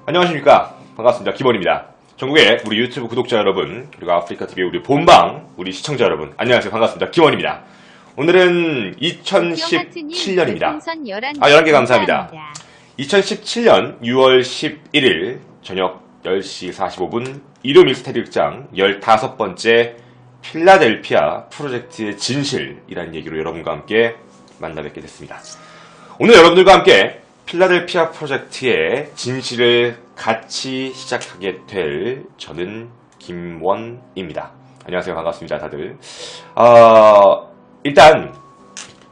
안녕하십니까. 반갑습니다. 기본입니다. 전국의 우리 유튜브 구독자 여러분, 그리고 아프리카TV의 우리 본방, 우리 시청자 여러분, 안녕하세요. 반갑습니다. 기본입니다. 오늘은 2017년입니다. 11개 감사합니다. 2017년 6월 11일 저녁 10시 45분 일요 미스테리 극장 15번째 필라델피아 프로젝트의 진실이라는 얘기로 여러분과 함께 만나 뵙게 됐습니다. 오늘 여러분들과 함께 필라델피아 프로젝트의 진실을 같이 시작하게 될 저는 김원입니다. 안녕하세요. 반갑습니다. 다들. 일단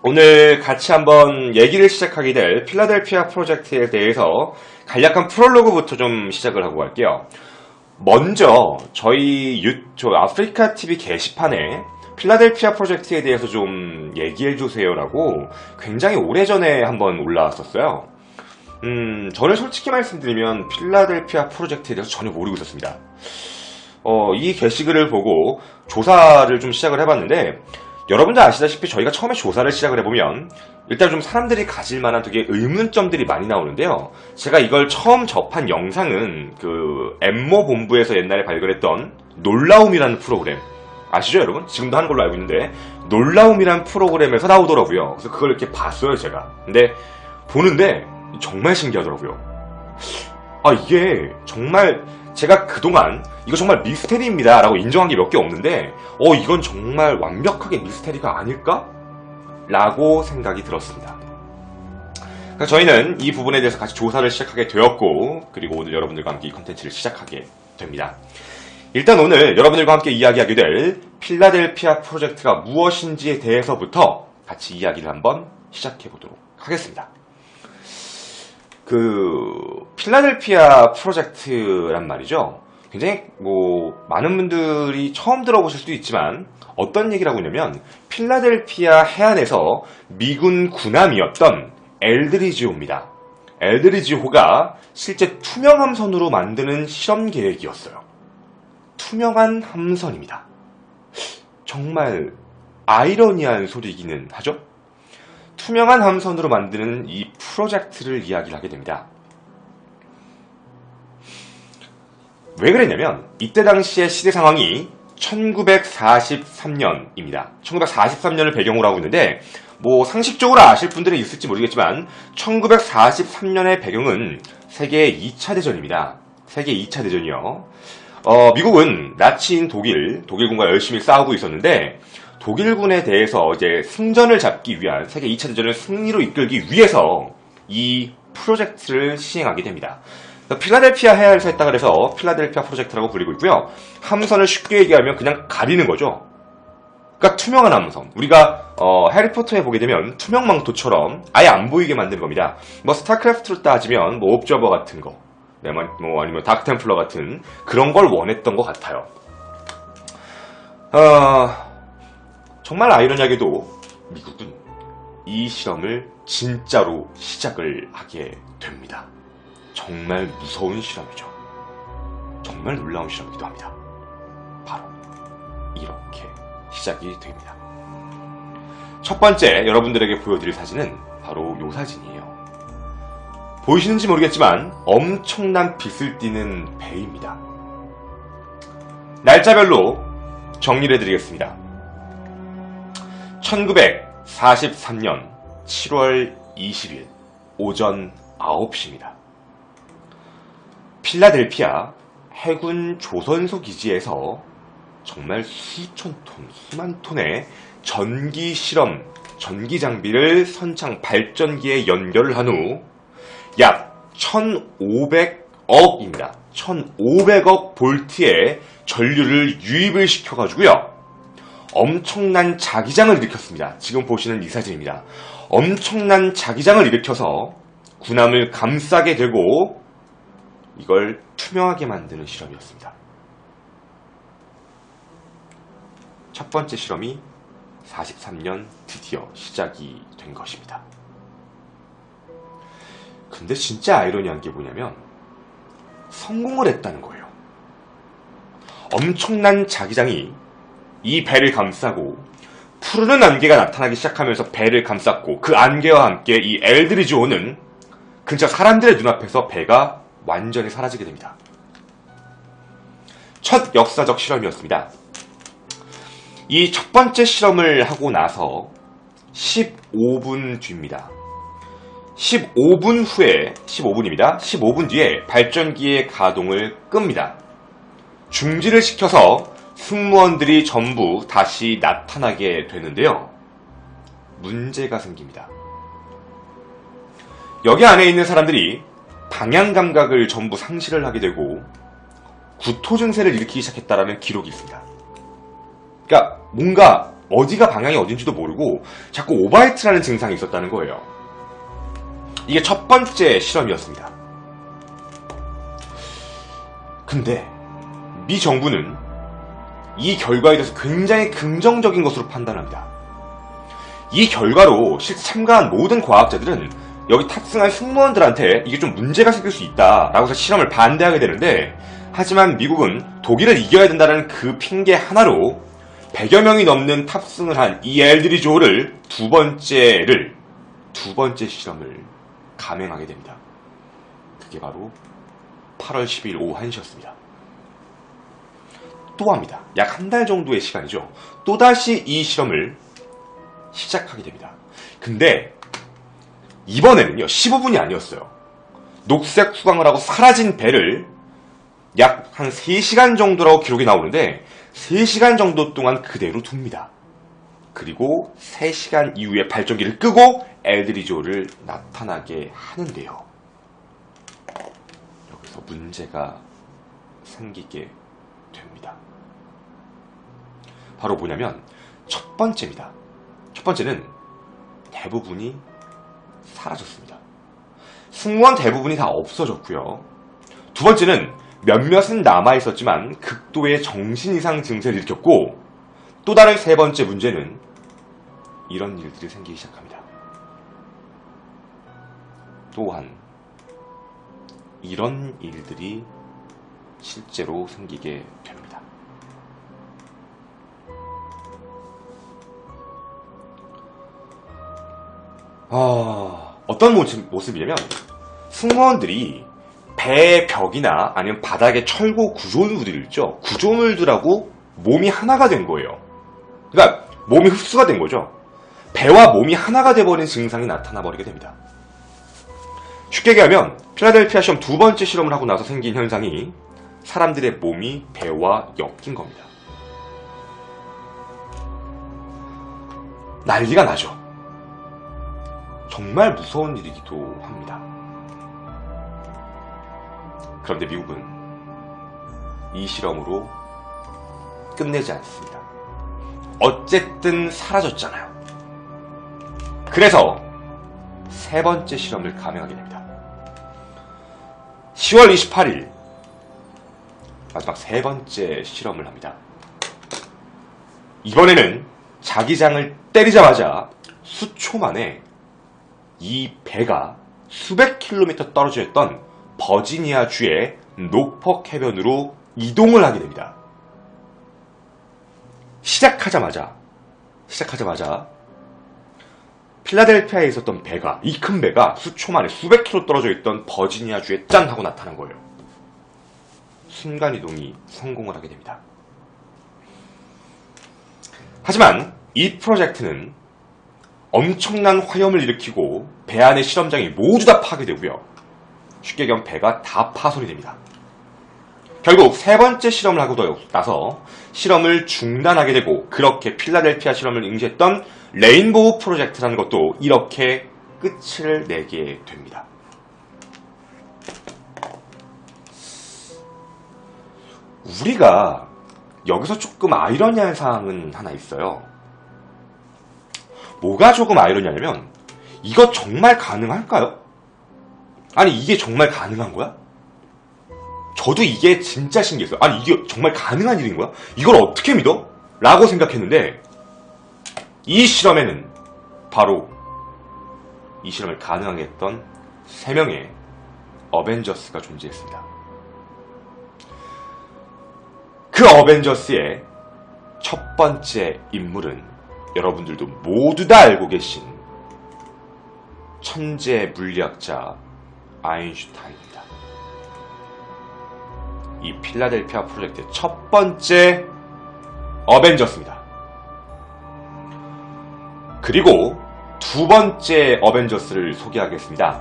오늘 같이 한번 얘기를 시작하게 될 필라델피아 프로젝트에 대해서 간략한 프롤로그부터 좀 시작을 하고 갈게요. 먼저 저희 아프리카TV 게시판에 필라델피아 프로젝트에 대해서 좀 얘기해주세요라고 굉장히 오래전에 한번 올라왔었어요. 저는 솔직히 말씀드리면 필라델피아 프로젝트에 대해서 전혀 모르고 있었습니다. 이 게시글을 보고 조사를 좀 시작을 해봤는데, 여러분들 아시다시피 저희가 처음에 조사를 시작을 해보면 일단 좀 사람들이 가질 만한 되게 의문점들이 많이 나오는데요. 제가 이걸 처음 접한 영상은 그 엠모 본부에서 옛날에 발굴했던 놀라움이라는 프로그램 아시죠 여러분? 지금도 하는 걸로 알고 있는데 놀라움이라는 프로그램에서 나오더라고요. 그래서 그걸 이렇게 봤어요 제가. 근데 보는데 정말 신기하더라고요. 이게 정말 제가 그동안 이거 정말 미스테리입니다 라고 인정한 게 몇 개 없는데 이건 정말 완벽하게 미스테리가 아닐까? 라고 생각이 들었습니다. 그러니까 저희는 이 부분에 대해서 같이 조사를 시작하게 되었고, 그리고 오늘 여러분들과 함께 이 컨텐츠를 시작하게 됩니다. 일단 오늘 여러분들과 함께 이야기하게 될 필라델피아 프로젝트가 무엇인지에 대해서부터 같이 이야기를 한번 시작해 보도록 하겠습니다. 필라델피아 프로젝트란 말이죠. 굉장히 많은 분들이 처음 들어보실 수도 있지만 어떤 얘기를 하고 있냐면 필라델피아 해안에서 미군 군함이었던 엘드리지호입니다. 엘드리지호가 실제 투명 함선으로 만드는 실험 계획이었어요. 투명한 함선입니다. 정말 아이러니한 소리이기는 하죠? 투명한 함선으로 만드는 이 프로젝트를 이야기를 하게 됩니다. 왜 그랬냐면 이때 당시의 시대 상황이 1943년입니다. 1943년을 배경으로 하고 있는데 상식적으로 아실 분들은 있을지 모르겠지만 1943년의 배경은 세계 2차 대전입니다. 세계 2차 대전이요. 미국은 나치인 독일군과 열심히 싸우고 있었는데 독일군에 대해서 이제 승전을 잡기 위한 세계 2차 대전을 승리로 이끌기 위해서 이 프로젝트를 시행하게 됩니다. 필라델피아 해안에서 했다 그래서 필라델피아 프로젝트라고 불리고 있고요. 함선을 쉽게 얘기하면 그냥 가리는 거죠. 그러니까 투명한 함선. 우리가 해리포터에 보게 되면 투명 망토처럼 아예 안 보이게 만드는 겁니다. 스타크래프트로 따지면 옵저버 같은 거, 아니면 다크템플러 같은 그런 걸 원했던 것 같아요. 정말 아이러니하게도 미국은 이 실험을 진짜로 시작을 하게 됩니다. 정말 무서운 실험이죠. 정말 놀라운 실험이기도 합니다. 바로 이렇게 시작이 됩니다. 첫 번째 여러분들에게 보여드릴 사진은 바로 이 사진이에요. 보이시는지 모르겠지만 엄청난 빛을 띠는 배입니다. 날짜별로 정리를 해드리겠습니다. 1943년 7월 20일 오전 9시입니다. 필라델피아 해군 조선소 기지에서 정말 수천 톤, 수만 톤의 전기 장비를 선창 발전기에 연결을 한 후 약 1,500억입니다. 1,500억 볼트의 전류를 유입을 시켜가지고요. 엄청난 자기장을 일으켰습니다. 지금 보시는 이 사진입니다. 엄청난 자기장을 일으켜서 군함을 감싸게 되고 이걸 투명하게 만드는 실험이었습니다. 첫 번째 실험이 43년 드디어 시작이 된 것입니다. 근데 진짜 아이러니한 게 뭐냐면 성공을 했다는 거예요. 엄청난 자기장이 이 배를 감싸고 푸르른 안개가 나타나기 시작하면서 배를 감쌌고 그 안개와 함께 이 엘드리지호는 근처 사람들의 눈앞에서 배가 완전히 사라지게 됩니다. 첫 역사적 실험이었습니다. 이 첫 번째 실험을 하고 나서 15분 뒤입니다. 15분 후에 15분입니다. 15분 뒤에 발전기의 가동을 끕니다. 중지를 시켜서 승무원들이 전부 다시 나타나게 되는데요. 문제가 생깁니다. 여기 안에 있는 사람들이 방향 감각을 전부 상실을 하게 되고 구토 증세를 일으키기 시작했다라는 기록이 있습니다. 그러니까 뭔가 어디가 방향이 어딘지도 모르고 자꾸 오버히트라는 증상이 있었다는 거예요. 이게 첫 번째 실험이었습니다. 근데 미 정부는 이 결과에 대해서 굉장히 긍정적인 것으로 판단합니다. 이 결과로 실제 참가한 모든 과학자들은 여기 탑승한 승무원들한테 이게 좀 문제가 생길 수 있다라고 해서 실험을 반대하게 되는데, 하지만 미국은 독일을 이겨야 된다는 그 핑계 하나로 100여 명이 넘는 탑승을 한 이 엘드리 조를 두 번째 실험을 감행하게 됩니다. 그게 바로 8월 10일 오후 1시였습니다. 또 합니다. 약 한 달 정도의 시간이죠. 또다시 이 실험을 시작하게 됩니다. 근데 이번에는요, 15분이 아니었어요. 녹색 후광을 하고 사라진 배를 약 한 3시간 정도라고 기록이 나오는데 3시간 정도 동안 그대로 둡니다. 그리고 3시간 이후에 발전기를 끄고 엘드리조를 나타나게 하는데요. 여기서 문제가 생기게 됩니다. 바로 뭐냐면 첫 번째입니다. 첫 번째는 대부분이 사라졌습니다. 승무원 대부분이 다 없어졌고요. 두 번째는 몇몇은 남아있었지만 극도의 정신이상 증세를 일으켰고, 또 다른 세 번째 문제는 이런 일들이 생기기 시작합니다. 또한 이런 일들이 실제로 생기게 됩니다. 어떤 모습이냐면 승무원들이 배의 벽이나 아니면 바닥에 철고 구조물들 있죠. 구조물들하고 몸이 하나가 된 거예요. 그러니까 몸이 흡수가 된 거죠. 배와 몸이 하나가 돼버린 증상이 나타나버리게 됩니다. 쉽게 얘기하면 필라델피아 시험 두 번째 실험을 하고 나서 생긴 현상이 사람들의 몸이 배와 엮인 겁니다. 난리가 나죠. 정말 무서운 일이기도 합니다. 그런데 미국은 이 실험으로 끝내지 않습니다. 어쨌든 사라졌잖아요. 그래서 세 번째 실험을 감행하게 됩니다. 10월 28일 마지막 세 번째 실험을 합니다. 이번에는 자기장을 때리자마자 수초 만에 이 배가 수백 킬로미터 떨어져 있던 버지니아주의 노퍽 해변으로 이동을 하게 됩니다. 시작하자마자 필라델피아에 있었던 배가, 이 큰 배가 수초 만에 수백 킬로 떨어져 있던 버지니아주에 짠 하고 나타난 거예요. 순간이동이 성공을 하게 됩니다. 하지만 이 프로젝트는 엄청난 화염을 일으키고 배 안의 실험장이 모두 다 파괴되고요. 쉽게 얘기하면 배가 다 파손이 됩니다. 결국 세 번째 실험을 하고 나서 실험을 중단하게 되고, 그렇게 필라델피아 실험을 응시했던 레인보우 프로젝트라는 것도 이렇게 끝을 내게 됩니다. 우리가 여기서 조금 아이러니한 사항은 하나 있어요. 뭐가 조금 아이러니하냐면, 이거 정말 가능할까요? 아니, 이게 정말 가능한 거야? 저도 이게 진짜 신기했어요. 아니, 이게 정말 가능한 일인 거야? 이걸 어떻게 믿어? 라고 생각했는데, 이 실험에는 바로 이 실험을 가능하게 했던 3명의 어벤져스가 존재했습니다. 그 어벤져스의 첫 번째 인물은 여러분들도 모두 다 알고 계신 천재 물리학자 아인슈타인입니다. 이 필라델피아 프로젝트의 첫 번째 어벤져스입니다. 그리고 두 번째 어벤져스를 소개하겠습니다.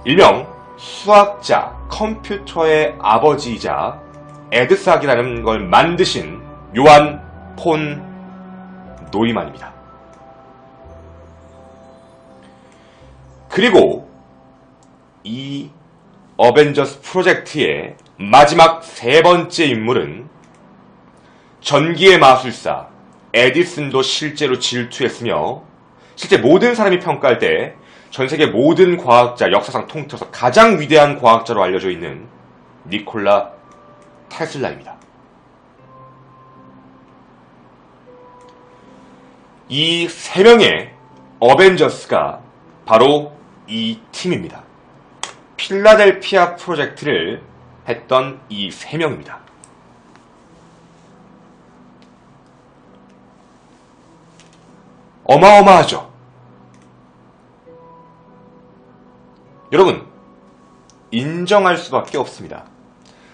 일명 수학자, 컴퓨터의 아버지이자 에드삭이라는 걸 만드신 요한 폰 노이만입니다. 그리고 이 어벤져스 프로젝트의 마지막 세 번째 인물은 전기의 마술사 에디슨도 실제로 질투했으며 실제 모든 사람이 평가할 때 전 세계 모든 과학자 역사상 통틀어서 가장 위대한 과학자로 알려져 있는 니콜라 테슬라입니다. 이 세 명의 어벤져스가 바로 이 팀입니다. 필라델피아 프로젝트를 했던 이 세 명입니다. 어마어마하죠. 여러분, 인정할 수밖에 없습니다.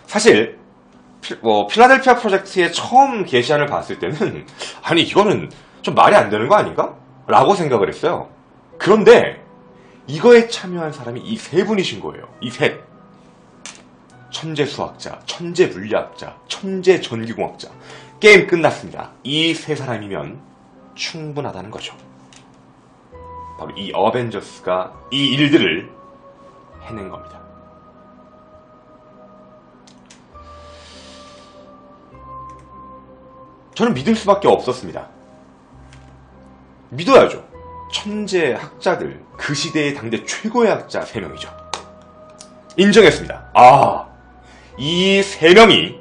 사실 필라델피아 프로젝트의 처음 게시안을 봤을 때는 아니 이거는 좀 말이 안 되는 거 아닌가? 라고 생각을 했어요. 그런데 이거에 참여한 사람이 이 세 분이신 거예요. 이 셋. 천재 수학자, 천재 물리학자, 천재 전기공학자. 게임 끝났습니다. 이 세 사람이면 충분하다는 거죠. 바로 이 어벤져스가 이 일들을 해낸 겁니다. 저는 믿을 수밖에 없었습니다. 믿어야죠. 천재 학자들, 그 시대의 당대 최고의 학자 3명이죠. 인정했습니다. 아, 이 세 명이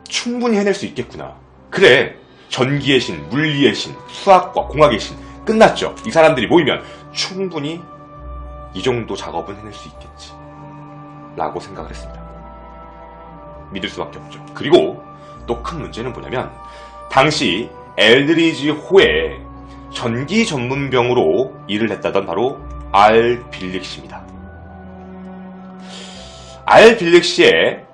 충분히 해낼 수 있겠구나. 그래, 전기의 신, 물리의 신, 수학과 공학의 신 끝났죠. 이 사람들이 모이면 충분히 이 정도 작업은 해낼 수 있겠지 라고 생각을 했습니다. 믿을 수밖에 없죠. 그리고 또 큰 문제는 뭐냐면 당시 엘드리지 호의 전기 전문병으로 일을 했다던 바로 알 빌릭 씨입니다. 알 빌릭 씨의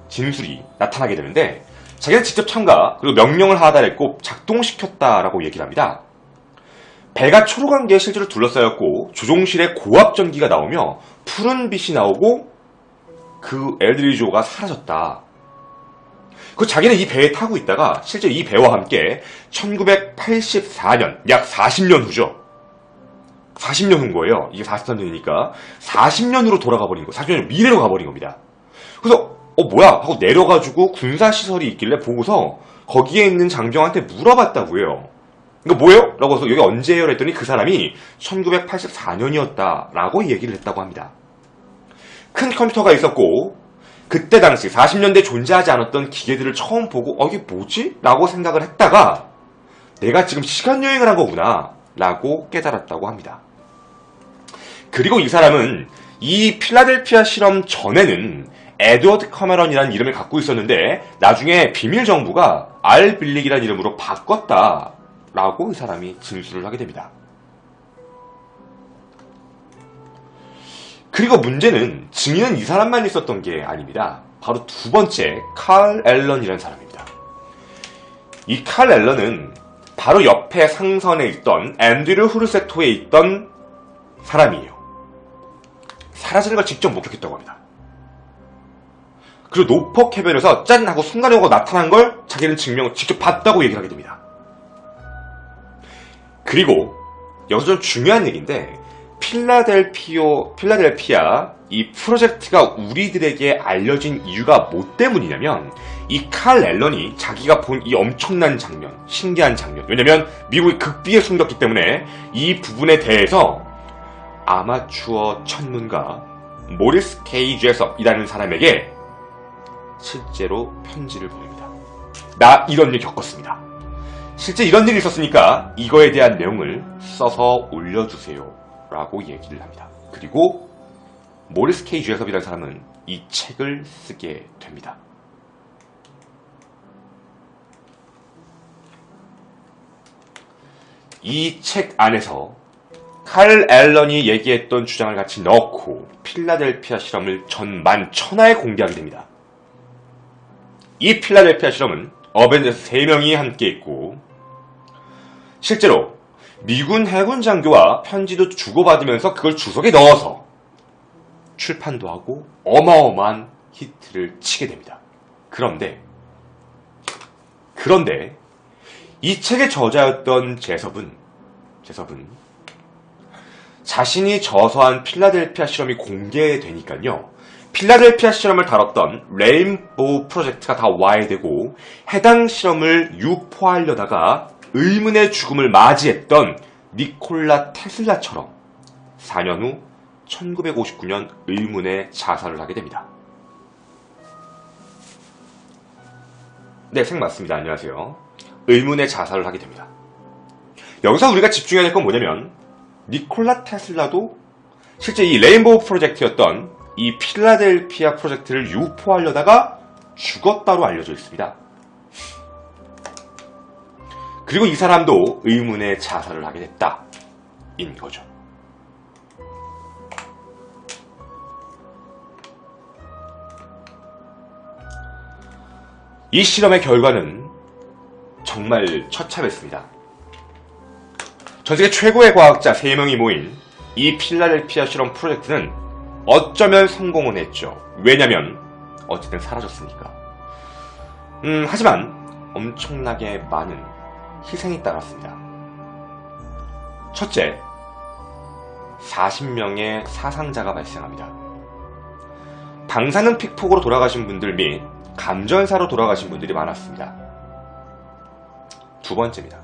진술이 나타나게 되는데 자기는 직접 참가 그리고 명령을 하달했고 작동시켰다라고 얘기를 합니다. 배가 초록한 게 실제로 둘러싸였고 조종실에 고압 전기가 나오며 푸른 빛이 나오고 그 엘드리지호가 사라졌다. 그 자기는 이 배에 타고 있다가 실제 이 배와 함께 1984년 약 40년 후죠. 40년 후인 거예요. 이게 43년이니까 40년 후로 돌아가 버린 거. 40년 미래로 가버린 겁니다. 그래서 뭐야 하고 내려가지고 군사시설이 있길래 보고서 거기에 있는 장병한테 물어봤다고요. 이거 뭐예요? 라고 해서 여기 언제예요? 했더니 그 사람이 1984년이었다라고 얘기를 했다고 합니다. 큰 컴퓨터가 있었고 그때 당시 40년대 존재하지 않았던 기계들을 처음 보고 이게 뭐지? 라고 생각을 했다가 내가 지금 시간여행을 한 거구나 라고 깨달았다고 합니다. 그리고 이 사람은 이 필라델피아 실험 전에는 에드워드 커메런이라는 이름을 갖고 있었는데 나중에 비밀 정부가 알 빌릭이라는 이름으로 바꿨다라고 이 사람이 진술을 하게 됩니다. 그리고 문제는 증인은 이 사람만 있었던 게 아닙니다. 바로 두 번째 칼 앨런이라는 사람입니다. 이 칼 앨런은 바로 옆에 상선에 있던 앤드류 후르세토에 있던 사람이에요. 사라지는 걸 직접 목격했다고 합니다. 그리고 노폭 해변에서 짠 하고 순간이동하고 나타난 걸 자기는 증명을 직접 봤다고 얘기를 하게 됩니다. 그리고 여기서 좀 중요한 얘기인데 필라델피아 이 프로젝트가 우리들에게 알려진 이유가 뭐 때문이냐면 이 칼 앨런이 자기가 본 이 엄청난 장면, 신기한 장면, 왜냐면 미국이 극비에 숨겼기 때문에 이 부분에 대해서 아마추어 천문가 모리스 K. 제섭이라는 사람에게 실제로 편지를 보냅니다. 나 이런 일 겪었습니다. 실제 이런 일이 있었으니까 이거에 대한 내용을 써서 올려주세요 라고 얘기를 합니다. 그리고 모리스 K. 제섭이라는 사람은 이 책을 쓰게 됩니다. 이 책 안에서 칼 앨런이 얘기했던 주장을 같이 넣고 필라델피아 실험을 전만천하에 공개하게 됩니다. 이 필라델피아 실험은 어벤져스 3명이 함께 있고 실제로 미군 해군 장교와 편지도 주고받으면서 그걸 주석에 넣어서 출판도 하고 어마어마한 히트를 치게 됩니다. 그런데 이 책의 저자였던 제섭은 자신이 저서한 필라델피아 실험이 공개되니까요. 필라델피아 실험을 다뤘던 레인보우 프로젝트가 다 와해되고 해당 실험을 유포하려다가 의문의 죽음을 맞이했던 니콜라 테슬라처럼 4년 후 1959년 의문의 자살을 하게 됩니다. 네, 생 맞습니다. 안녕하세요. 의문의 자살을 하게 됩니다. 여기서 우리가 집중해야 될 건 뭐냐면 니콜라 테슬라도 실제 이 레인보우 프로젝트였던 이 필라델피아 프로젝트를 유포하려다가 죽었다로 알려져 있습니다. 그리고 이 사람도 의문의 자살을 하게 됐다 인 거죠. 이 실험의 결과는 정말 처참했습니다. 전세계 최고의 과학자 3명이 모인 이 필라델피아 실험 프로젝트는 어쩌면 성공은 했죠. 왜냐면 어쨌든 사라졌으니까. 하지만 엄청나게 많은 희생이 따랐습니다. 첫째, 40명의 사상자가 발생합니다. 방사능 픽폭으로 돌아가신 분들 및 감전사로 돌아가신 분들이 많았습니다. 두 번째입니다.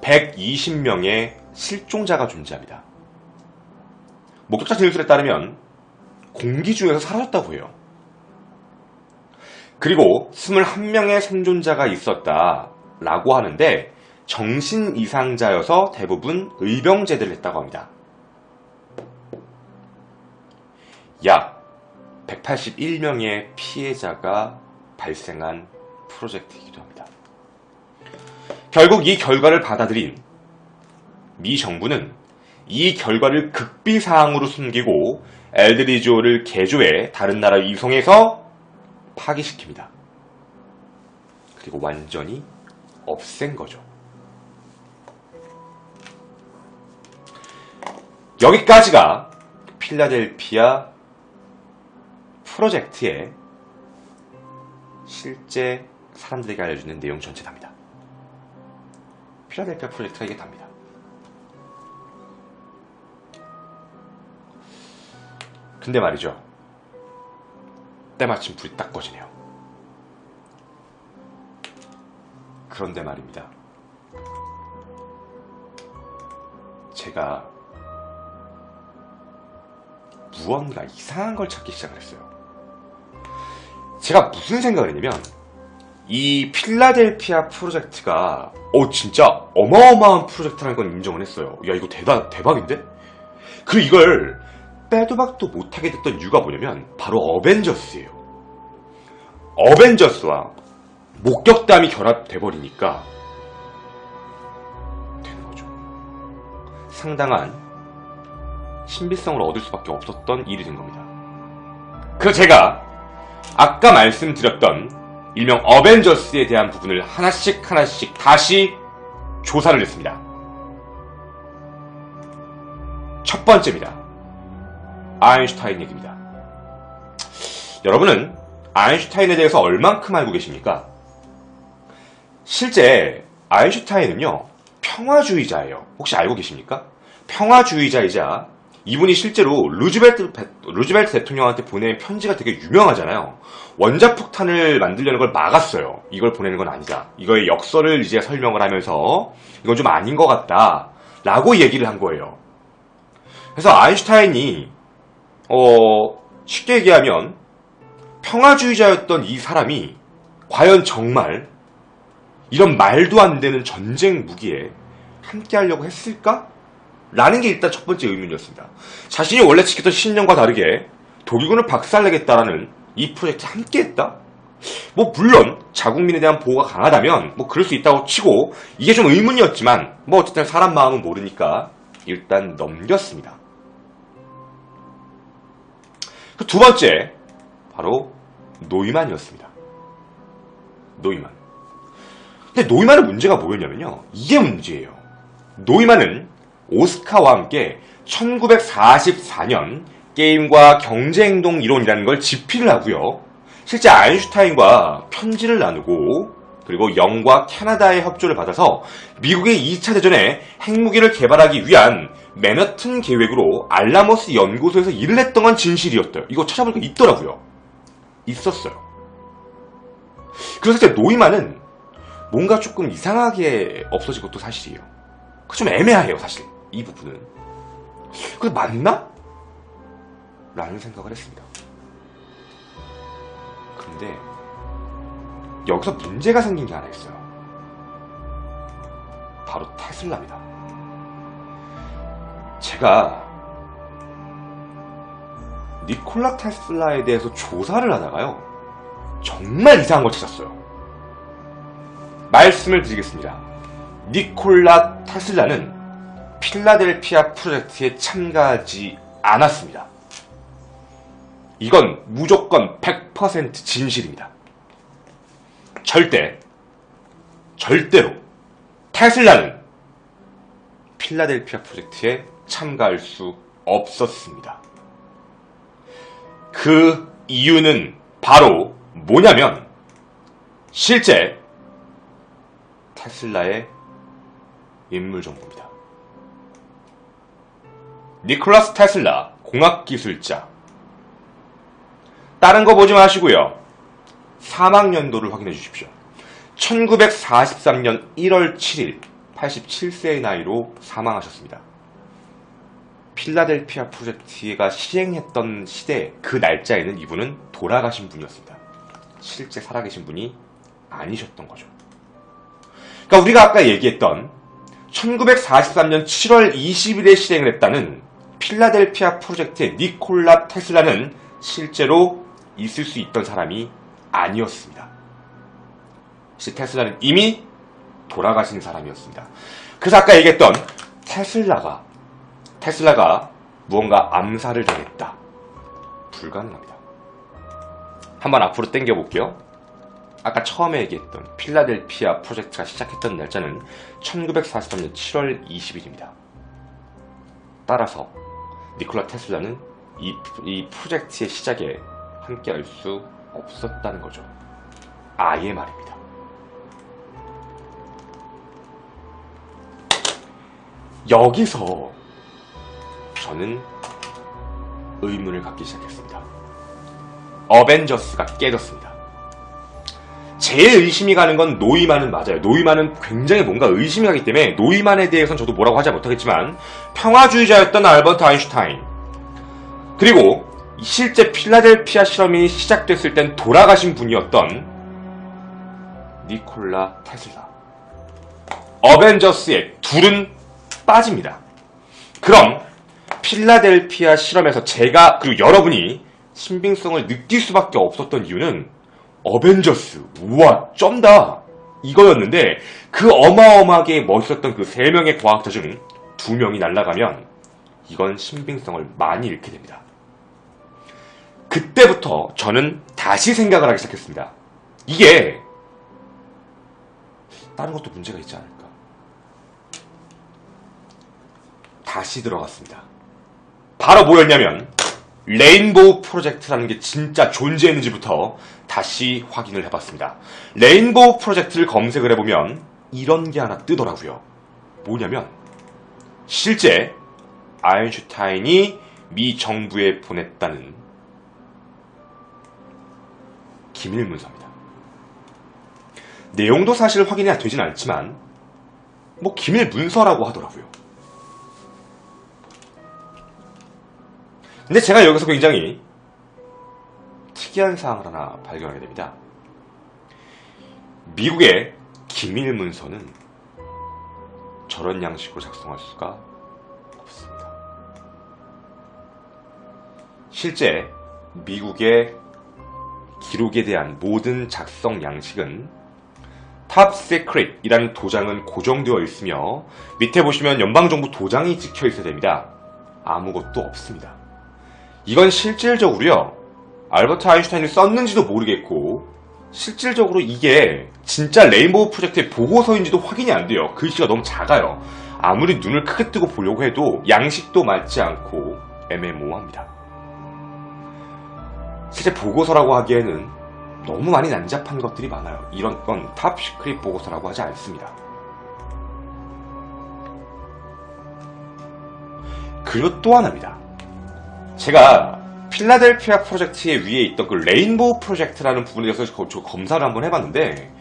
120명의 실종자가 존재합니다. 목격자 진술에 따르면 공기 중에서 사라졌다고 해요. 그리고 21명의 생존자가 있었다라고 하는데 정신 이상자여서 대부분 의병제대를 했다고 합니다. 약 181명의 피해자가 발생한 프로젝트이기도 합니다. 결국 이 결과를 받아들인 미 정부는 이 결과를 극비사항으로 숨기고 엘드리지오를 개조해 다른 나라에 이송해서 파기시킵니다. 그리고 완전히 없앤 거죠. 여기까지가 필라델피아 프로젝트의 실제 사람들에게 알려주는 내용 전체답니다. 필라델피아 프로젝트가 이게 답니다. 근데 말이죠. 때마침 불이 딱 꺼지네요. 그런데 말입니다. 제가 무언가 이상한 걸 찾기 시작을 했어요. 제가 무슨 생각을 했냐면 이 필라델피아 프로젝트가 진짜 어마어마한 프로젝트라는 건 인정을 했어요. 야, 이거 대박인데? 그리고 이걸 빼도 박도 못하게 됐던 이유가 뭐냐면 바로 어벤져스예요. 어벤져스와 목격담이 결합돼버리니까 되는 거죠. 상당한 신비성을 얻을 수밖에 없었던 일이 된 겁니다. 그래서 제가 아까 말씀드렸던 일명 어벤져스에 대한 부분을 하나씩 다시 조사를 했습니다. 첫 번째입니다. 아인슈타인 얘기입니다. 여러분은 아인슈타인에 대해서 얼만큼 알고 계십니까? 실제 아인슈타인은요, 평화주의자예요. 혹시 알고 계십니까? 평화주의자이자 이분이 실제로 루즈벨트 대통령한테 보낸 편지가 되게 유명하잖아요. 원자폭탄을 만들려는 걸 막았어요. 이걸 보내는 건 아니다. 이거의 역설을 이제 설명을 하면서 이건 좀 아닌 것 같다 라고 얘기를 한 거예요. 그래서 아인슈타인이 쉽게 얘기하면 평화주의자였던 이 사람이 과연 정말 이런 말도 안 되는 전쟁 무기에 함께 하려고 했을까? 라는 게 일단 첫 번째 의문이었습니다. 자신이 원래 지켰던 신념과 다르게 독일군을 박살내겠다라는 이 프로젝트에 함께 했다? 물론 자국민에 대한 보호가 강하다면 그럴 수 있다고 치고 이게 좀 의문이었지만 어쨌든 사람 마음은 모르니까 일단 넘겼습니다. 그 두 번째, 바로 노이만이었습니다. 노이만. 근데 노이만의 문제가 뭐였냐면요. 이게 문제예요. 노이만은 오스카와 함께 1944년 게임과 경제행동 이론이라는 걸 집필을 하고요. 실제 아인슈타인과 편지를 나누고 그리고 영과 캐나다의 협조를 받아서 미국의 2차 대전에 핵무기를 개발하기 위한 맨하튼 계획으로 알라모스 연구소에서 일을 했던 건 진실이었대요. 이거 찾아보니까 있더라고요. 있었어요. 그래서 노이만은 뭔가 조금 이상하게 없어진 것도 사실이에요. 좀 애매해요, 사실. 이 부분은. 그게 맞나? 라는 생각을 했습니다. 근데 여기서 문제가 생긴 게 하나 있어요. 바로 테슬라입니다. 제가 니콜라 테슬라에 대해서 조사를 하다가요. 정말 이상한 걸 찾았어요. 말씀을 드리겠습니다. 니콜라 테슬라는 필라델피아 프로젝트에 참가하지 않았습니다. 이건 무조건 100% 진실입니다. 절대로 테슬라는 필라델피아 프로젝트에 참가할 수 없었습니다. 그 이유는 바로 뭐냐면 실제 테슬라의 인물 정보입니다. 니콜라스 테슬라 공학기술자. 다른 거 보지 마시고요. 사망 연도를 확인해 주십시오. 1943년 1월 7일 87세의 나이로 사망하셨습니다. 필라델피아 프로젝트가 시행했던 시대 그 날짜에는 이분은 돌아가신 분이었습니다. 실제 살아계신 분이 아니셨던 거죠. 그러니까 우리가 아까 얘기했던 1943년 7월 20일에 실행을 했다는 필라델피아 프로젝트의 니콜라 테슬라는 실제로 있을 수 있던 사람이 아니었습니다. 테슬라는 이미 돌아가신 사람이었습니다. 그래서 아까 얘기했던 테슬라가 무언가 암살을 당했다. 불가능합니다. 한번 앞으로 당겨볼게요. 아까 처음에 얘기했던 필라델피아 프로젝트가 시작했던 날짜는 1943년 7월 20일입니다. 따라서 니콜라 테슬라는 이 프로젝트의 시작에 함께 할 수 없었다는 거죠. 아예 말입니다. 여기서 저는 의문을 갖기 시작했습니다. 어벤져스가 깨졌습니다. 제일 의심이 가는 건 노이만은 맞아요. 노이만은 굉장히 뭔가 의심이 가기 때문에 노이만에 대해서는 저도 뭐라고 하지 못하겠지만 평화주의자였던 알버트 아인슈타인 그리고 실제 필라델피아 실험이 시작됐을 땐 돌아가신 분이었던 니콜라 테슬라 어벤져스의 둘은 빠집니다. 그럼 필라델피아 실험에서 제가 그리고 여러분이 신빙성을 느낄 수밖에 없었던 이유는 어벤져스 우와 쩐다 이거였는데 그 어마어마하게 멋있었던 그 3명의 과학자 중 2명이 날아가면 이건 신빙성을 많이 잃게 됩니다. 그때부터 저는 다시 생각을 하기 시작했습니다. 이게 다른 것도 문제가 있지 않을까? 다시 들어갔습니다. 바로 뭐였냐면 레인보우 프로젝트라는 게 진짜 존재했는지부터 다시 확인을 해봤습니다. 레인보우 프로젝트를 검색을 해보면 이런 게 하나 뜨더라고요. 뭐냐면 실제 아인슈타인이 미 정부에 보냈다는 기밀문서입니다. 내용도 사실 확인이 되진 않지만 뭐 기밀문서라고 하더라고요. 근데 제가 여기서 굉장히 특이한 사항을 하나 발견하게 됩니다. 미국의 기밀문서는 저런 양식으로 작성할 수가 없습니다. 실제 미국의 기록에 대한 모든 작성 양식은 Top Secret 이라는 도장은 고정되어 있으며 밑에 보시면 연방정부 도장이 찍혀 있어야 됩니다. 아무것도 없습니다. 이건 실질적으로요, 알버트 아인슈타인이 썼는지도 모르겠고 실질적으로 이게 진짜 레인보우 프로젝트의 보고서인지도 확인이 안 돼요. 글씨가 너무 작아요. 아무리 눈을 크게 뜨고 보려고 해도 양식도 맞지 않고 애매모호합니다. 실제 보고서라고 하기에는 너무 많이 난잡한 것들이 많아요. 이런 건 탑 시크릿 보고서라고 하지 않습니다. 그리고 또 하나입니다. 제가 필라델피아 프로젝트의 위에 있던 그 레인보우 프로젝트라는 부분에 대해서 검사를 한번 해봤는데,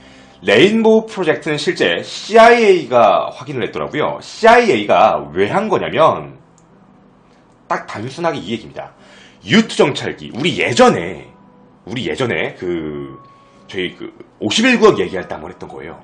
레인보우 프로젝트는 실제 CIA가 확인을 했더라고요. CIA가 왜 한 거냐면 딱 단순하게 이 얘기입니다. U2 정찰기, 우리 예전에 저희 51구역 얘기할 때 한번 했던 거예요.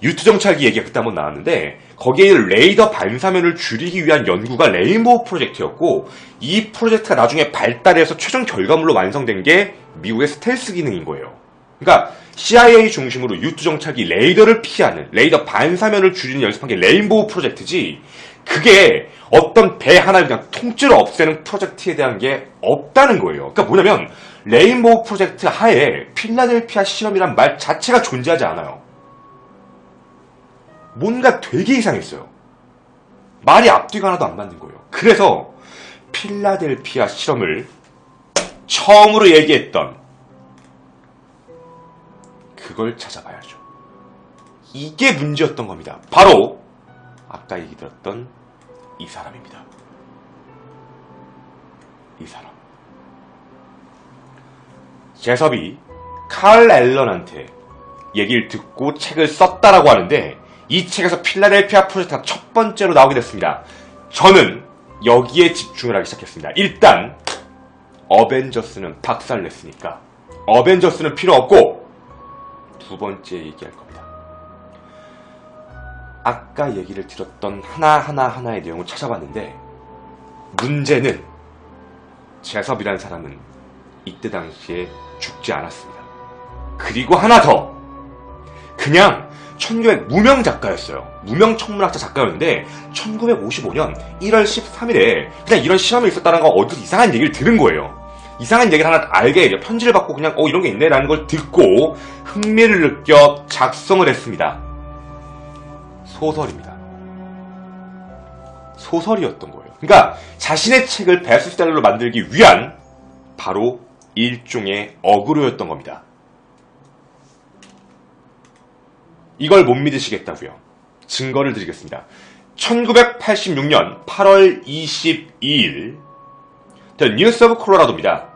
U2 정찰기 얘기가 그때 한번 나왔는데, 거기에 레이더 반사면을 줄이기 위한 연구가 레인보우 프로젝트였고, 이 프로젝트가 나중에 발달해서 최종 결과물로 완성된 게 미국의 스텔스 기능인 거예요. 그러니까 CIA 중심으로 U2 정찰기 레이더를 피하는, 레이더 반사면을 줄이는 연습한 게 레인보우 프로젝트지, 그게 어떤 배 하나를 그냥 통째로 없애는 프로젝트에 대한 게 없다는 거예요. 그러니까 뭐냐면 레인보우 프로젝트 하에 필라델피아 실험이란 말 자체가 존재하지 않아요. 뭔가 되게 이상했어요. 말이 앞뒤가 하나도 안 맞는 거예요. 그래서 필라델피아 실험을 처음으로 얘기했던 그걸 찾아봐야죠. 이게 문제였던 겁니다. 바로 아까 얘기 들었던 이 사람입니다. 이 사람. 제섭이 칼 앨런한테 얘기를 듣고 책을 썼다라고 하는데, 이 책에서 필라델피아 프로젝트가 첫 번째로 나오게 됐습니다. 저는 여기에 집중을 하기 시작했습니다. 일단 어벤져스는 박살냈으니까 어벤져스는 필요 없고, 두 번째 얘기할 겁니다. 아까 얘기를 들었던 하나의 내용을 찾아봤는데, 문제는 제섭이라는 사람은 이때 당시에 죽지 않았습니다. 그리고 하나 더, 그냥 무명 작가였어요. 무명 천문학자 작가였는데 1955년 1월 13일에 그냥 이런 시험이 있었다는 거 어디서 이상한 얘기를 들은 거예요. 이상한 얘기를 하나 알게 편지를 받고 그냥 이런 게 있네 라는 걸 듣고 흥미를 느껴 작성을 했습니다. 소설입니다. 소설이었던 거예요. 그러니까 자신의 책을 베스트셀러로 만들기 위한 바로 일종의 어그로였던 겁니다. 이걸 못 믿으시겠다고요? 증거를 드리겠습니다. 1986년 8월 22일 The News of Colorado입니다.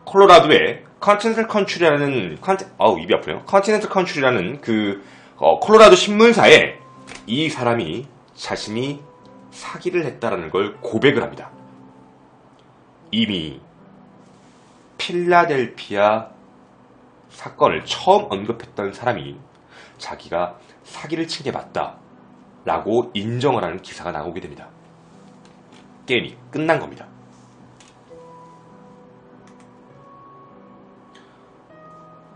콜로라도의 컨티넨탈 컨츄리라는 입이 아프네요. 컨티넨탈 컨츄리라는 콜로라도 신문사에 이 사람이 자신이 사기를 했다라는 걸 고백을 합니다. 이미 필라델피아 사건을 처음 언급했던 사람이 자기가 사기를 친 게 맞다 라고 인정을 하는 기사가 나오게 됩니다. 게임이 끝난 겁니다.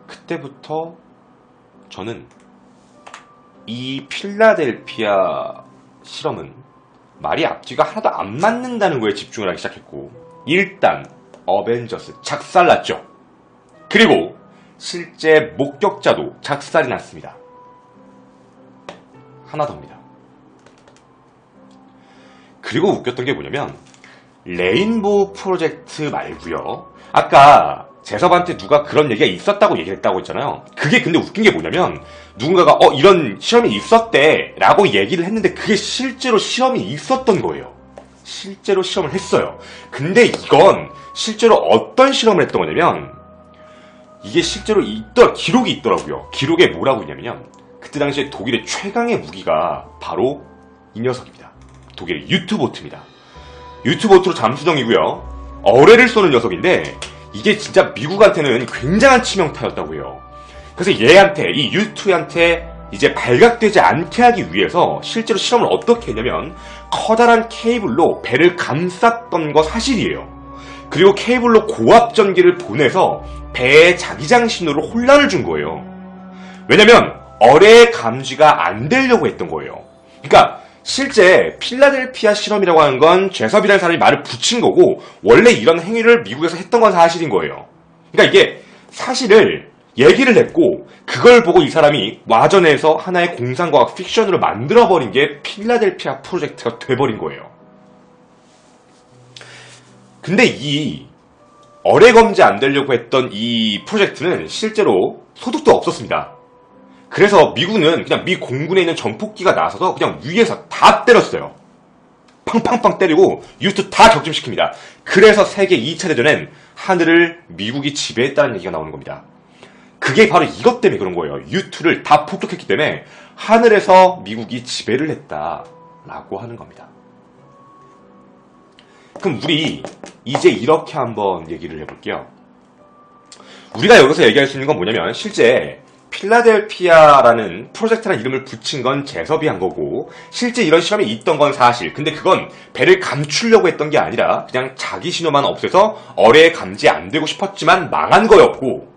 그때부터 저는 이 필라델피아 실험은 말이 앞뒤가 하나도 안 맞는다는 거에 집중을 하기 시작했고, 일단 어벤져스 작살났죠. 그리고 실제 목격자도 작살이 났습니다. 하나 더입니다. 그리고 웃겼던 게 뭐냐면 레인보우 프로젝트 말고요, 아까 제섭한테 누가 그런 얘기가 있었다고 얘기를 했다고 했잖아요. 그게 근데 웃긴 게 뭐냐면 누군가가 이런 실험이 있었대 라고 얘기를 했는데 그게 실제로 실험이 있었던 거예요. 실제로 실험을 했어요. 근데 이건 실제로 어떤 실험을 했던 거냐면, 이게 실제로 기록이 있더라고요. 기록에 뭐라고 있냐면요, 그때 당시에 독일의 최강의 무기가 바로 이 녀석입니다. 독일의 유트보트입니다. 유트보트로 잠수정이고요, 어뢰를 쏘는 녀석인데 이게 진짜 미국한테는 굉장한 치명타였다고 해요. 그래서 얘한테, 이 U2한테 이제 발각되지 않게 하기 위해서 실제로 실험을 어떻게 했냐면 커다란 케이블로 배를 감쌌던 거 사실이에요. 그리고 케이블로 고압 전기를 보내서 배의 자기장 신호로 혼란을 준 거예요. 왜냐면 어뢰 감지가 안 되려고 했던 거예요. 그러니까 실제 필라델피아 실험이라고 하는 건 제섭이라는 사람이 말을 붙인 거고 원래 이런 행위를 미국에서 했던 건 사실인 거예요. 그러니까 이게 사실을 얘기를 했고 그걸 보고 이 사람이 와전에서 하나의 공상과학 픽션으로 만들어버린 게 필라델피아 프로젝트가 돼버린 거예요. 근데 이 어뢰 검지 안 되려고 했던 이 프로젝트는 실제로 소득도 없었습니다. 그래서 미군은 그냥 미 공군에 있는 전폭기가 나서서 그냥 위에서 다 때렸어요. 팡팡팡 때리고 U2 다 격침시킵니다. 그래서 세계 2차 대전엔 하늘을 미국이 지배했다는 얘기가 나오는 겁니다. 그게 바로 이것 때문에 그런 거예요. U2를 다 폭격했기 때문에 하늘에서 미국이 지배를 했다라고 하는 겁니다. 그럼 우리 이제 이렇게 한번 얘기를 해볼게요. 우리가 여기서 얘기할 수 있는 건 뭐냐면 실제 필라델피아라는 프로젝트라는 이름을 붙인 건 제섭이 한 거고 실제 이런 실험이 있던 건 사실. 근데 그건 배를 감추려고 했던 게 아니라 그냥 자기 신호만 없애서 어뢰에 감지 안 되고 싶었지만 망한 거였고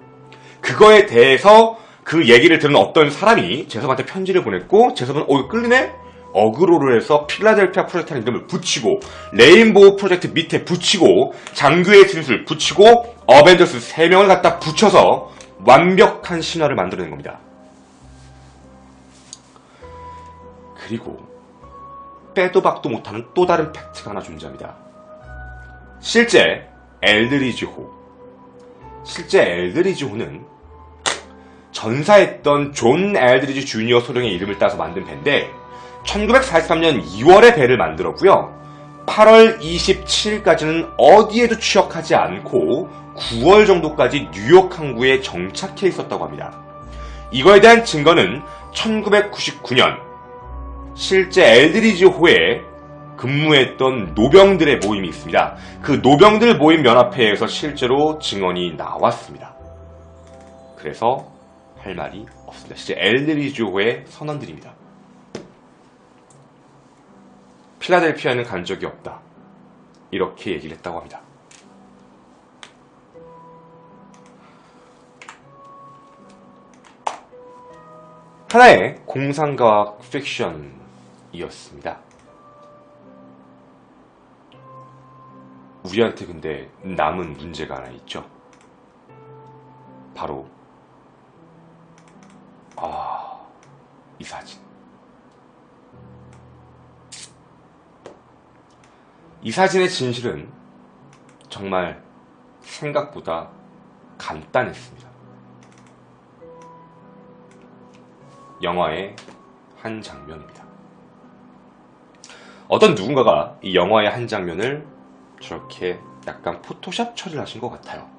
그거에 대해서 그 얘기를 들은 어떤 사람이 제섭한테 편지를 보냈고 제섭은 이거 끌리네? 어그로를 해서 필라델피아 프로젝트라는 이름을 붙이고 레인보우 프로젝트 밑에 붙이고 장교의 진술 붙이고 어벤져스 3명을 갖다 붙여서 완벽한 신화를 만들어낸 겁니다. 그리고 빼도 박도 못하는 또 다른 팩트가 하나 존재합니다. 실제 엘드리지 호는 전사했던 존 엘드리지 주니어 소령의 이름을 따서 만든 배인데 1943년 2월에 배를 만들었고요. 8월 27일까지는 어디에도 취역하지 않고 9월 정도까지 뉴욕 항구에 정착해 있었다고 합니다. 이거에 대한 증거는 1999년 실제 엘드리지 호에 근무했던 노병들의 모임이 있습니다. 그 노병들 모임 연합회에서 실제로 증언이 나왔습니다. 그래서 할 말이 없습니다. 실제 엘드리지 호의 선언들입니다. 필라델피아는 간 적이 없다. 이렇게 얘기를 했다고 합니다. 하나의 공상과학 픽션이었습니다. 우리한테 근데 남은 문제가 하나 있죠. 바로 이 사진. 이 사진의 진실은 정말 생각보다 간단했습니다. 영화의 한 장면입니다. 어떤 누군가가 이 영화의 한 장면을 저렇게 약간 포토샵 처리를 하신 것 같아요.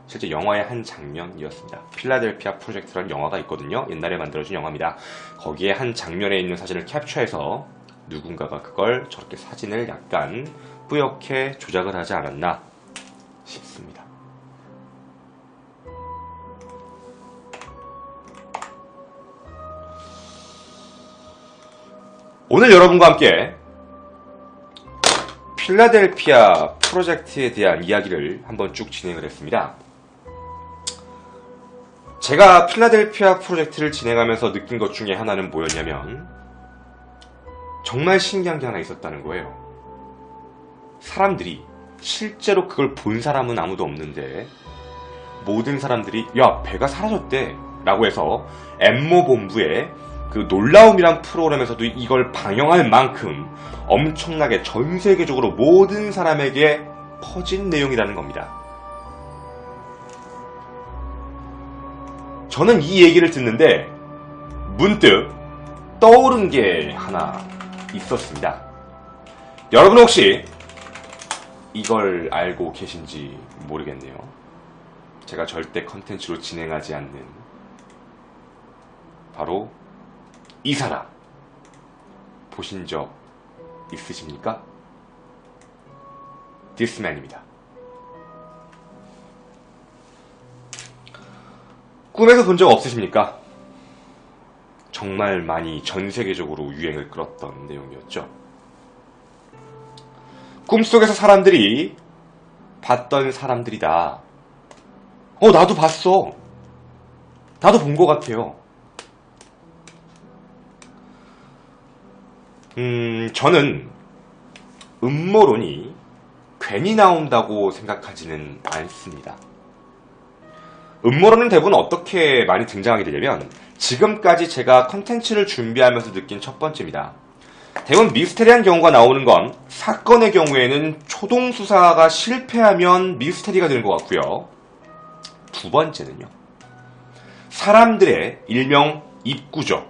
실제 영화의 한 장면이었습니다. 필라델피아 프로젝트라는 영화가 있거든요. 옛날에 만들어진 영화입니다. 거기에 한 장면에 있는 사진을 캡처해서 누군가가 그걸 저렇게 사진을 약간 뿌옇게 조작을 하지 않았나 싶습니다. 오늘 여러분과 함께 필라델피아 프로젝트에 대한 이야기를 한번 쭉 진행을 했습니다. 제가 필라델피아 프로젝트를 진행하면서 느낀 것 중에 하나는 뭐였냐면 정말 신기한 게 하나 있었다는 거예요. 사람들이 실제로 그걸 본 사람은 아무도 없는데 모든 사람들이 야 배가 사라졌대 라고 해서 엠모본부의 그 놀라움이란 프로그램에서도 이걸 방영할 만큼 엄청나게 전 세계적으로 모든 사람에게 퍼진 내용이라는 겁니다. 저는 이 얘기를 듣는데 문득 떠오른 게 하나 있었습니다. 여러분 혹시 이걸 알고 계신지 모르겠네요. 제가 절대 컨텐츠로 진행하지 않는 바로 이 사람 보신 적 있으십니까? 디스맨입니다. 꿈에서 본 적 없으십니까? 정말 많이 전 세계적으로 유행을 끌었던 내용이었죠. 꿈속에서 사람들이 봤던 사람들이다. 나도 봤어. 나도 본 것 같아요. 저는 음모론이 괜히 나온다고 생각하지는 않습니다. 음모론은 대부분 어떻게 많이 등장하게 되냐면 지금까지 제가 컨텐츠를 준비하면서 느낀 첫 번째입니다. 대부분 미스테리한 경우가 나오는 건 사건의 경우에는 초동수사가 실패하면 미스테리가 되는 것 같고요. 두 번째는요. 사람들의 일명 입구죠.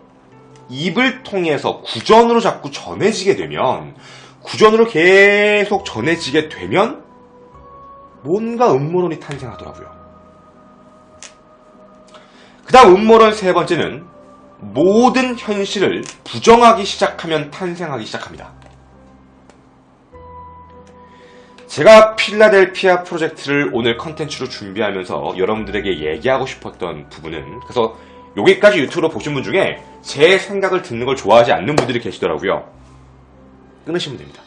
입을 통해서 구전으로 자꾸 전해지게 되면 구전으로 계속 전해지게 되면 뭔가 음모론이 탄생하더라고요. 그 다음 음모론 세 번째는 모든 현실을 부정하기 시작하면 탄생하기 시작합니다. 제가 필라델피아 프로젝트를 오늘 컨텐츠로 준비하면서 여러분들에게 얘기하고 싶었던 부분은 그래서 여기까지 유튜브로 보신 분 중에 제 생각을 듣는 걸 좋아하지 않는 분들이 계시더라고요. 끊으시면 됩니다.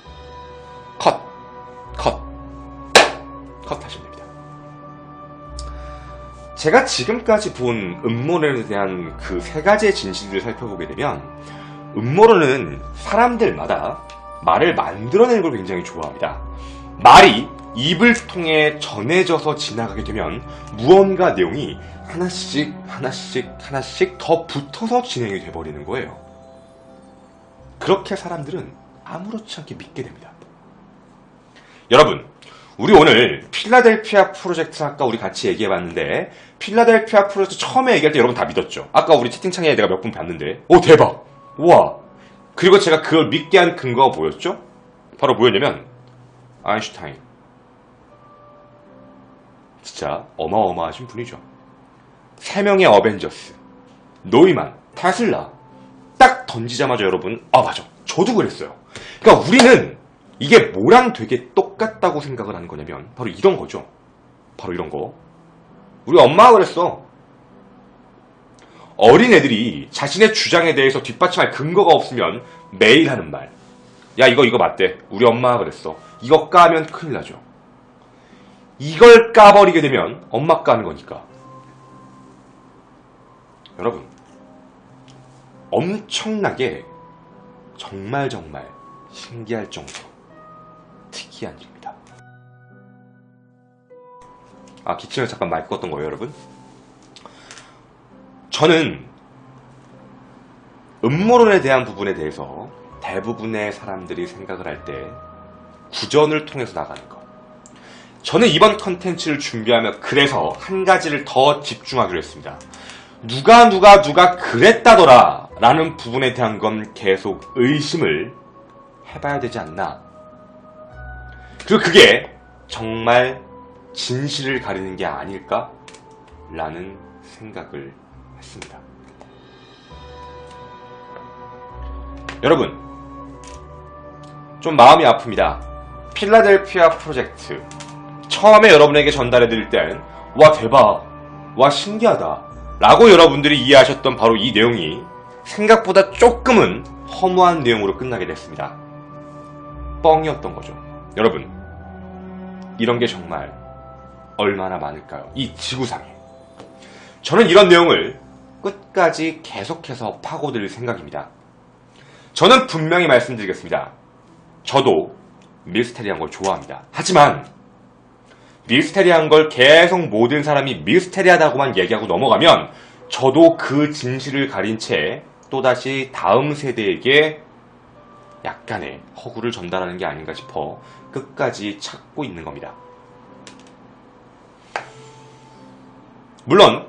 컷 하시면 됩니다. 제가 지금까지 본 음모론에 대한 그 세 가지의 진실들을 살펴보게 되면 음모론은 사람들마다 말을 만들어내는 걸 굉장히 좋아합니다. 말이 입을 통해 전해져서 지나가게 되면 무언가 내용이 하나씩 더 붙어서 진행이 돼버리는 거예요. 그렇게 사람들은 아무렇지 않게 믿게 됩니다. 여러분, 우리 오늘 필라델피아 프로젝트 아까 우리 같이 얘기해봤는데 필라델피아 프로젝트 처음에 얘기할 때 여러분 다 믿었죠? 아까 우리 채팅창에 내가 몇 분 봤는데 오 대박! 우와! 그리고 제가 그걸 믿게 한 근거가 뭐였죠? 바로 뭐였냐면 아인슈타인. 진짜 어마어마하신 분이죠. 3명의 어벤져스, 노이만, 테슬라 딱 던지자마자 여러분 맞아 저도 그랬어요. 그러니까 우리는 이게 뭐랑 되게 똑같다고 생각을 하는 거냐면 바로 이런 거죠. 바로 이런 거. 우리 엄마가 그랬어. 어린애들이 자신의 주장에 대해서 뒷받침할 근거가 없으면 매일 하는 말. 야 이거 맞대. 우리 엄마가 그랬어. 이거 까면 큰일 나죠. 이걸 까버리게 되면 엄마 까는 거니까. 여러분 엄청나게 정말 신기할 정도로 특이한 일입니다. 기침을 잠깐 마이크 껐던 거예요 여러분. 저는 음모론에 대한 부분에 대해서 대부분의 사람들이 생각을 할 때 구전을 통해서 나가는 것. 저는 이번 컨텐츠를 준비하며 그래서 한 가지를 더 집중하기로 했습니다. 누가 그랬다더라 라는 부분에 대한 건 계속 의심을 해봐야 되지 않나. 그리고 그게 정말 진실을 가리는 게 아닐까 라는 생각을 했습니다. 여러분 좀 마음이 아픕니다. 필라델피아 프로젝트 처음에 여러분에게 전달해드릴 땐 와 대박, 와 신기하다 라고 여러분들이 이해하셨던 바로 이 내용이 생각보다 조금은 허무한 내용으로 끝나게 됐습니다. 뻥이었던 거죠. 여러분 이런 게 정말 얼마나 많을까요? 이 지구상에. 저는 이런 내용을 끝까지 계속해서 파고들 생각입니다. 저는 분명히 말씀드리겠습니다. 저도 미스테리한 걸 좋아합니다. 하지만 미스테리한 걸 계속 모든 사람이 미스테리하다고만 얘기하고 넘어가면 저도 그 진실을 가린 채 또다시 다음 세대에게 약간의 허구를 전달하는 게 아닌가 싶어 끝까지 찾고 있는 겁니다. 물론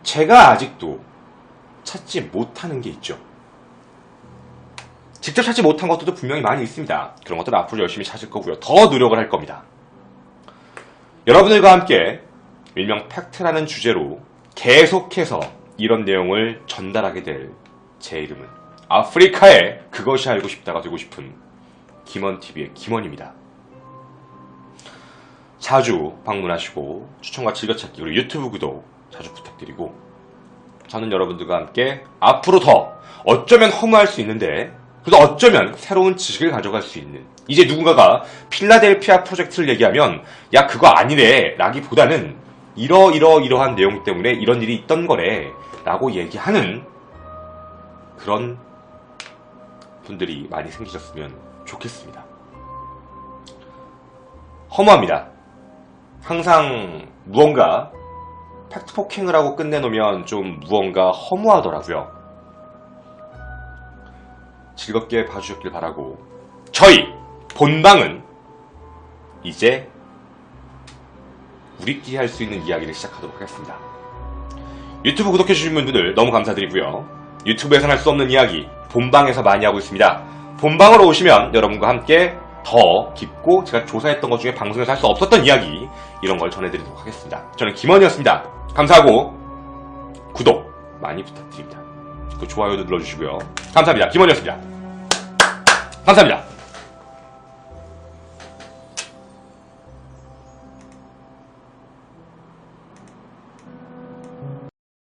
제가 아직도 찾지 못하는 게 있죠. 직접 찾지 못한 것들도 분명히 많이 있습니다. 그런 것들은 앞으로 열심히 찾을 거고요. 더 노력을 할 겁니다. 여러분들과 함께 일명 팩트라는 주제로 계속해서 이런 내용을 전달하게 될 제 이름은 아프리카에 그것이 알고 싶다가 되고 싶은 김원TV의 김원입니다. 자주 방문하시고 추천과 즐겨찾기 그리고 유튜브 구독 자주 부탁드리고 저는 여러분들과 함께 앞으로 더 어쩌면 허무할 수 있는데 그래도 어쩌면 새로운 지식을 가져갈 수 있는 이제 누군가가 필라델피아 프로젝트를 얘기하면 야 그거 아니래 라기보다는 이러한 내용 때문에 이런 일이 있던 거래 라고 얘기하는 그런 분들이 많이 생기셨으면 좋겠습니다. 허무합니다. 항상 무언가 팩트포킹을 하고 끝내놓으면 좀 무언가 허무하더라고요. 즐겁게 봐주셨길 바라고, 저희 본방은 이제 우리끼리 할 수 있는 이야기를 시작하도록 하겠습니다. 유튜브 구독해주신 분들 너무 감사드리고요. 유튜브에서는 할 수 없는 이야기 본방에서 많이 하고 있습니다. 본방으로 오시면 여러분과 함께 더 깊고 제가 조사했던 것 중에 방송에서 할 수 없었던 이야기, 이런 걸 전해드리도록 하겠습니다. 저는 김원이었습니다. 감사하고 구독 많이 부탁드립니다. 또 좋아요도 눌러주시고요. 감사합니다. 김원이었습니다. 감사합니다.